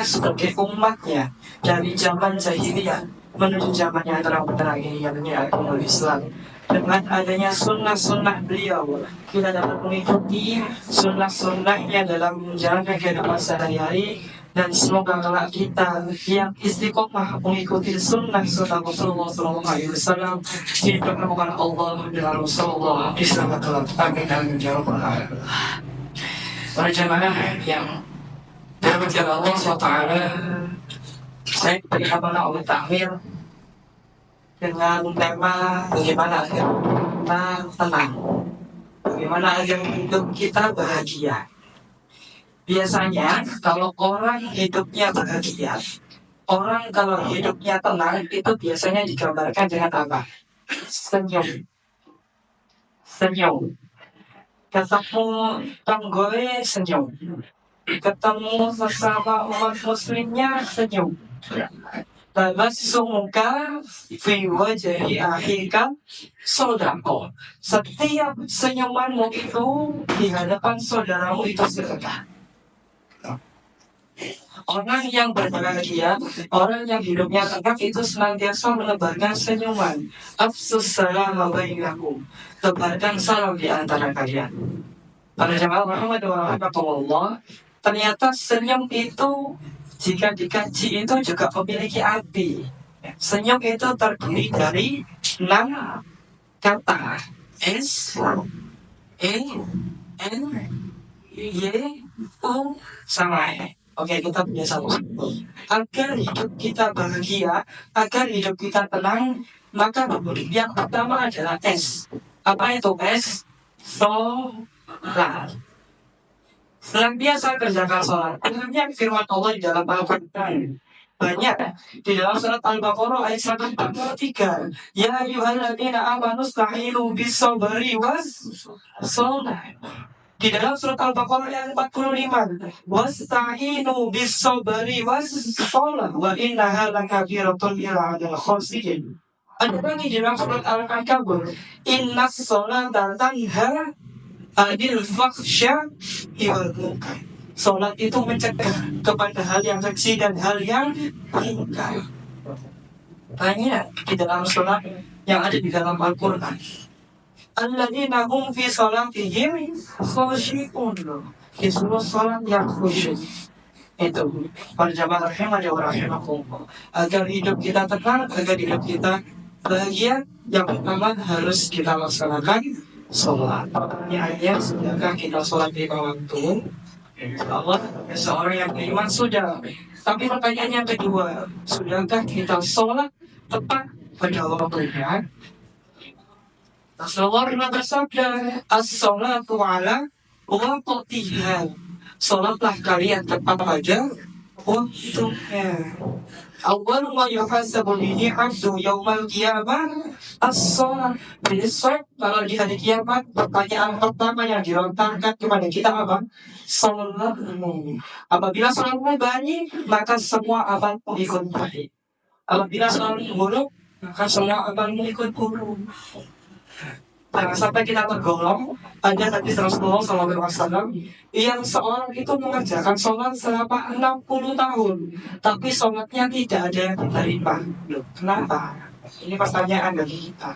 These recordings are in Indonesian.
sebagai umatnya dari zaman jahiliyah menuju zaman yang terang-benderang ini, yakni agama Islam. Dengan adanya sunnah-sunnah beliau, kita dapat mengikuti sunnah-sunnahnya dalam menjalankan kehidupan sehari-hari. Dan semoga kelak kita yang istiqomah mengikuti sunnah-sunnah Rasulullah SAW dipertemukan Allah dengan Rasulullah di surga kelak. Amin amin ya rabbal alamin. Para jamaah yang dirahmati Allah SWT, saya bagaimana oleh takmir dengan tema bagaimana agar kita tenang, bagaimana agar hidup kita bahagia. Biasanya kalau orang hidupnya bahagia, orang kalau hidupnya tenang itu biasanya digambarkan dengan apa? Senyum. Ketemu tanggoe senyum. Ketemu sesama umat muslimnya senyum. Tabassumuka fi wajhi akhika sodako. Setiap senyumanmu itu di hadapan saudaramu itu sedekah. Orang yang berbahagia, orang yang hidupnya tenang itu senantiasa menebarkan senyuman. Afsus salam bainakum. Tebarkan salam di antara kalian. Para jamaah rahmatullah, ternyata senyum itu jika dikaji itu juga memiliki arti. Senyum itu terdiri dari 6 kata. S, E, N, Y, U, sama E. Oke, kita punya sama. Agar hidup kita bahagia, agar hidup kita tenang, maka yang pertama adalah S. Apa itu S? Sholat. Senantiasa kerjakan sholat. Banyak firman Allah di dalam Al-Quran. Banyak. Di dalam surat Al-Baqarah ayat 143. Ya ayyuhalladzina amanu sta'inu bis-sabri was-sholat. Di dalam surat Al-Baqarah ayat 45, wasta'inu bis-sabri was-sholat wa innaha lakabiratun illa 'alal khashiyin. Ada lagi di dalam surat Al-Ankabut, innas sholata tanha 'anil fahsya'i wal munkar. Sholat itu mencegah kepada hal yang keji dan hal yang munkar. Banyak di dalam sholat yang ada di dalam Al-Quran. Alladzina hum fi sholatihim khashi'un. Disuruh sholat yang khusyuk. Itu para jamaah rahimakumullah. Agar hidup kita tenang, agar hidup kita bahagia, yang pertama harus kita laksanakan sholat. Pertanyaannya, sudahkah kita sholat di waktu? Allah, seorang yang beriman sudah. Tapi pertanyaan yang kedua, sudahkah kita sholat tepat pada waktunya? Rasulullah pernah bersabda, as-sholatu ala waqtiha. Sholatlah kalian tepat pada waktunya. Awal ma yuhasabu bihi 'abdu yaumal qiyamah as-sholat. Besok kalau di hari kiamat, pertanyaan pertama yang dilontarkan kepada kita apa? Sholatmu. Apabila sholatmu baik, maka semua amalmu ikut baik. Apabila sholatmu buruk, maka semua amalmu ikut buruk. Jangan sampai kita tergolong. Ada hadis Rasulullah SAW yang seorang itu mengerjakan sholat selama 60 tahun, tapi sholatnya tidak ada yang diterima. Kenapa? Ini pertanyaan bagi kita.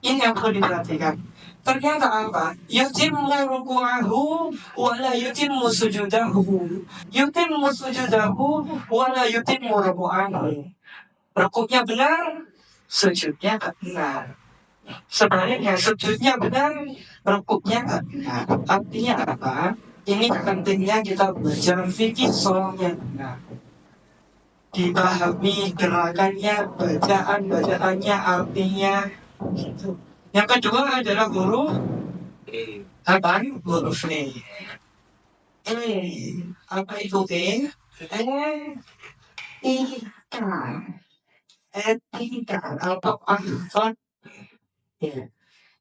Ini yang perlu diperhatikan. Ternyata apa? Yutimmu ruku'ahu wala yutimmu sujudahu. Yutimmu sujudahu wala yutimmu ruku'ahu. Rukuknya benar, sujudnya benar. Sebenarnya sujudnya benar, rukuknya benar. Artinya apa? Ini pentingnya kita belajar fikih sholat yang benar. Dipahami gerakannya, bacaannya, artinya. Yang kedua adalah huruf apa? Huruf E. Apa itu E? Etika atau akhlak.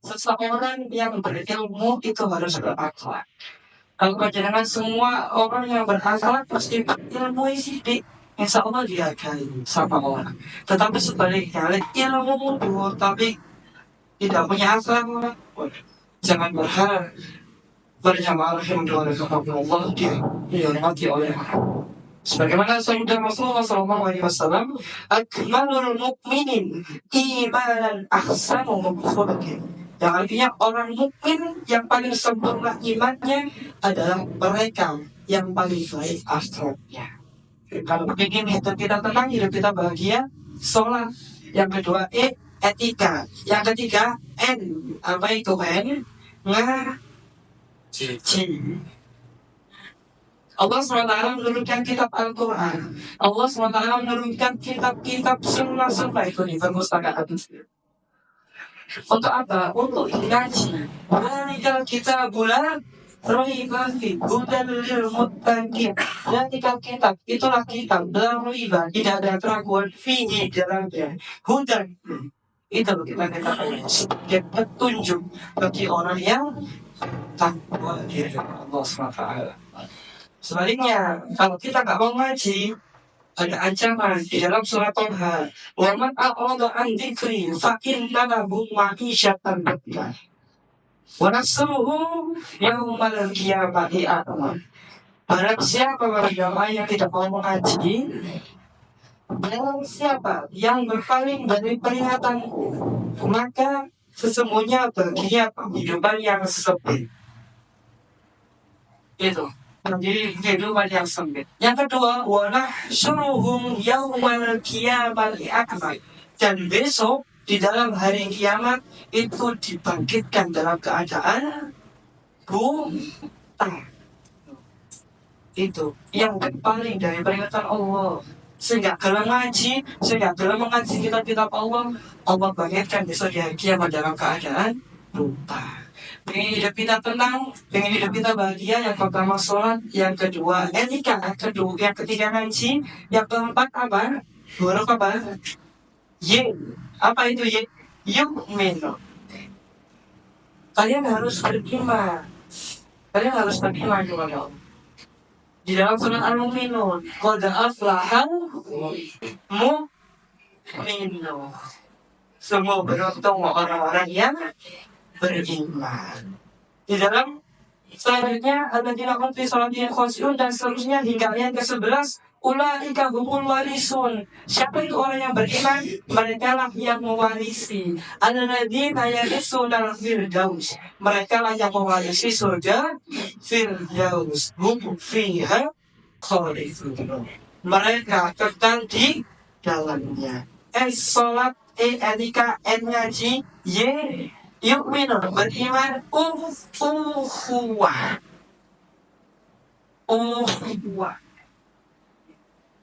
Seseorang yang berilmu itu harus berakhlak. Kalau panjenengan semua orang yang berakhlak pasti berilmu sidik, insya Allah dihargai sama orang. Tetapi sebaliknya, ilmu mudah tapi tidak punya akhlak, jangan berharap berjamaah Allah dihormati oleh Allah. Sebagaimana sabda Rasulullah SAW, akmalul mukminin imanan ahsanuhum khuluqin. Yang artinya orang mukmin yang paling sempurna imannya adalah mereka yang paling baik akhlaknya. Kalau ingin hidup kita tenang, hidup kita bahagia, sholat. Yang kedua, etika. Yang ketiga, apa itu ngaji. Allah SWT menurunkan kitab Al-Quran. Allah SWT menurunkan kitab-kitab sunnah-sunnah itu di perpustakaan. Untuk apa? Untuk ngaji. Walikal kita bulan rohibati hudan lil muttaqin. Dan kitab itulah kitab dalam rohibah, tidak ada keraguan fihi dalamnya. Hudan itu kita katakan sebagai petunjuk bagi orang yang takwa dari Allah SWT. Sebaliknya, kalau kita nggak mau ngaji, ada ancaman di dalam surat Toha. Wa man a'rada an dzikri fa inna lahu ma'isyatan dhanka. Wa nahsyuruhu yaumal qiyamati a'ma. Barang siapa yang tidak mau mengaji, barang siapa yang berpaling dari peringatanku, maka sesungguhnya baginya penghidupan yang sempit. Itu. Jadi kehidupan yang sempit. Yang kedua, wa nahsyuruhum yaumal qiyamati a'ma. Dan besok di dalam hari kiamat itu dibangkitkan dalam keadaan buta. Itu yang berpaling dari peringatan Allah. Sehingga dalam mengaji kitab-kitab Allah bangkitkan besok di hari kiamat dalam keadaan buta. Pengen hidup kita tenang, pengen hidup kita bahagia. Yang pertama sholat, yang kedua etika, yang ketiga ngaji, yang keempat apa? Huruf apa? Apa itu yu'minu. Kalian harus beriman kepada Allah. Di dalam surat Al-Mu'minun, qad aflahal mu'minun. Semua beruntung orang-orang yang beriman. Di dalam selanjutnya alladzina hum fi sholatihim khashi'un, dan seterusnya hingga ayat ke-11, ulaika humul warisun. Siapa itu orang yang beriman? Mereka lah yang mewarisi. Alladzina yarisuna al-firdaus. Mereka lah yang mewarisi surga Firdaus. Hum fiha khalidun. Mereka kekal di dalamnya. Salat, etika, ngaji, yu'minu, beriman, ukhuwah.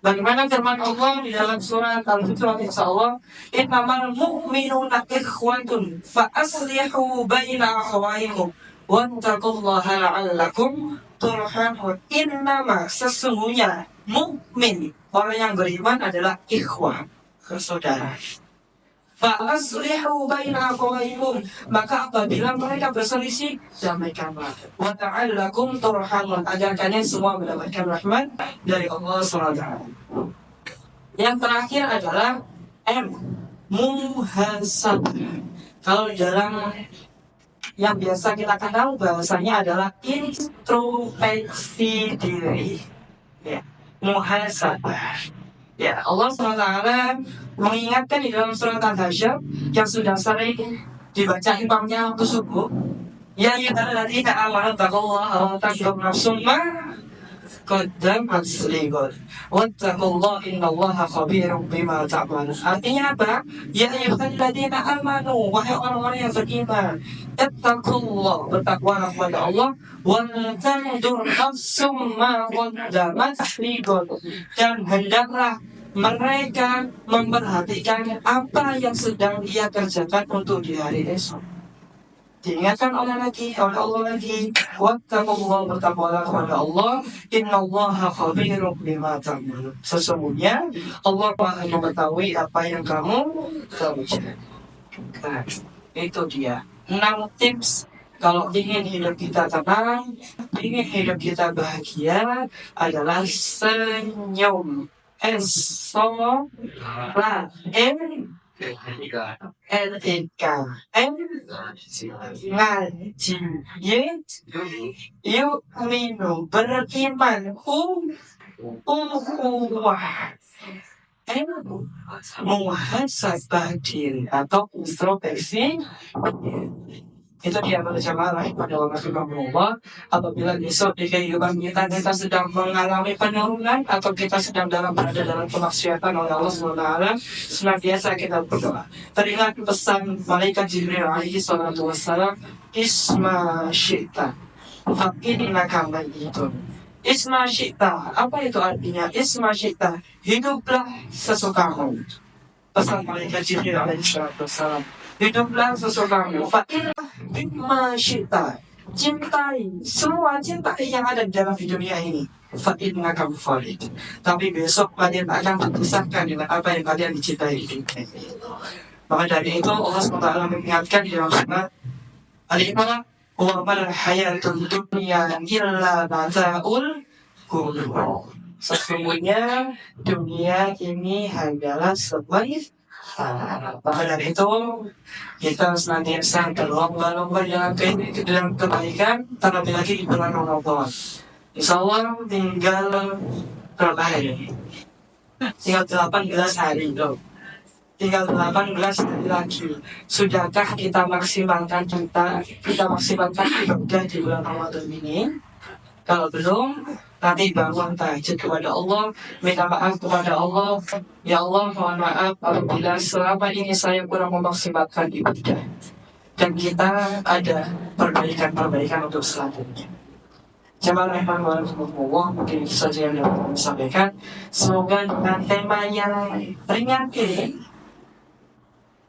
Bagaimana firman Allah di dalam surat Al-Hujurat, insyaallah, innamal mu'minuna ikhwatun fa aslihu baina akhawaykum wattaqullaha la'allakum turhamun. Innama, sesungguhnya, mukmin, orang yang beriman adalah ikhwah, saudara. Fa'aslihu baina akhawaykum, maka apabila mereka berselisih, damaikanlah. Wa ta'allakum turhamun, agar kalian semua mendapatkan rahmat dari Allah SWT. Yang terakhir adalah muhasabah. Kalau dalam yang biasa kita kenal bahwasanya adalah introspeksi diri. Ya, muhasabah. Ya, Allah SWT mengingatkan di dalam surat Al-Hasyr yang sudah sering dibaca imamnya waktu subuh. Ya ayyuhalladzina amanu taqullaha wa tanzur nafsum ma qaddamat lighad wattaqullaha innallaha khabirum bima ta'malun. Artinya apa? Ya ayyuhalladzina amanu, wahai orang-orang yang beriman, ittaqullah, bertakwalah kepada Allah, wa tanzur nafsum ma qaddamat lighad, dan hendaklah mereka memperhatikan apa yang sedang dia kerjakan untuk di hari esok. Diingatkan oleh Allah lagi, wattaqullah, bertakwalah kepada Allah, innallaha khabirum bima ta'malun. Sesungguhnya Allah Maha mengetahui apa yang kamu kerjakan. Nah, itu dia 6 tips kalau ingin hidup kita tenang, ingin hidup kita bahagia, adalah senyum. Sholat, etika, ngaji, yu'minu, beriman, ukhuwah, muhasabah diri atau introspeksi. Itu dia berjamaah pada waktu Allah. Apabila besok di kehidupan kita sedang mengalami penurunan atau kita sedang berada dalam kemaksiatan oleh Allah SWT, senantiasa kita berdoa. Teringat pesan malaikat Jibril alaihi salatu wassalam, Isma syi'ta fa'inaka mayyitun. Isma syi'ta, apa itu artinya? Isma syi'ta, hiduplah sesukamu. Pesan malaikat Jibril alaihi salatu wassalam, hiduplah sesukamu. Fa'inna syi'ta, cintai semua cintai yang ada di dalam dunia ini. Fa'inna kamu. Tapi besok kalian akan terpisahkan dengan apa yang kalian dicintai di dunia ini. Maka dari itu Allah SWT mengingatkan di dalam surat Al-Imran, wa mal hayatud dunya illa mata'ul ghurur. Sesungguhnya dunia ini hanyalah sebaik. Maka dari itu kita senantiasa berlomba-lomba dalam kebaikan, terlebih lagi di bulan Ramadan. Insya Allah tinggal berapa hari? Tinggal 18 hari loh. Tinggal 18 hari lagi. Sudahkah kita maksimalkan ibadah di bulan Ramadan ini? Kalau belum, nanti bangun tahajud kepada Allah, minta maaf kepada Allah. Ya Allah, mohon maaf apabila selama ini saya kurang memaksimalkan ibadah. Dan kita ada perbaikan untuk selanjutnya. Jemaah rahimahullah, mungkin itu saja yang dapat kami sampaikan. Semoga dengan tema yang ringan ini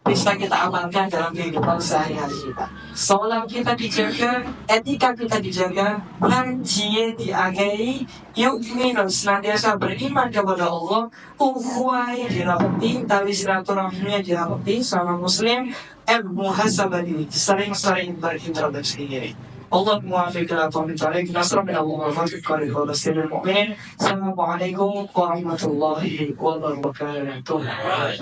bisa kita amalkan dalam kehidupan sehari-hari kita. Sholat kita dijaga, etika kita dijaga, lanjie diagai, yuk minum senantiasa beriman kepada Allah, ukhuwah dirapati, tali silaturahminya dirapati sama muslim, muhasabah diri, sering-sering berintrospeksi diri. Allah muwafiq ila taufiq alaik, nasra min Allah wa fafiq qari wa basirul mu'minin. Assalamualaikum warahmatullahi wabarakatuh.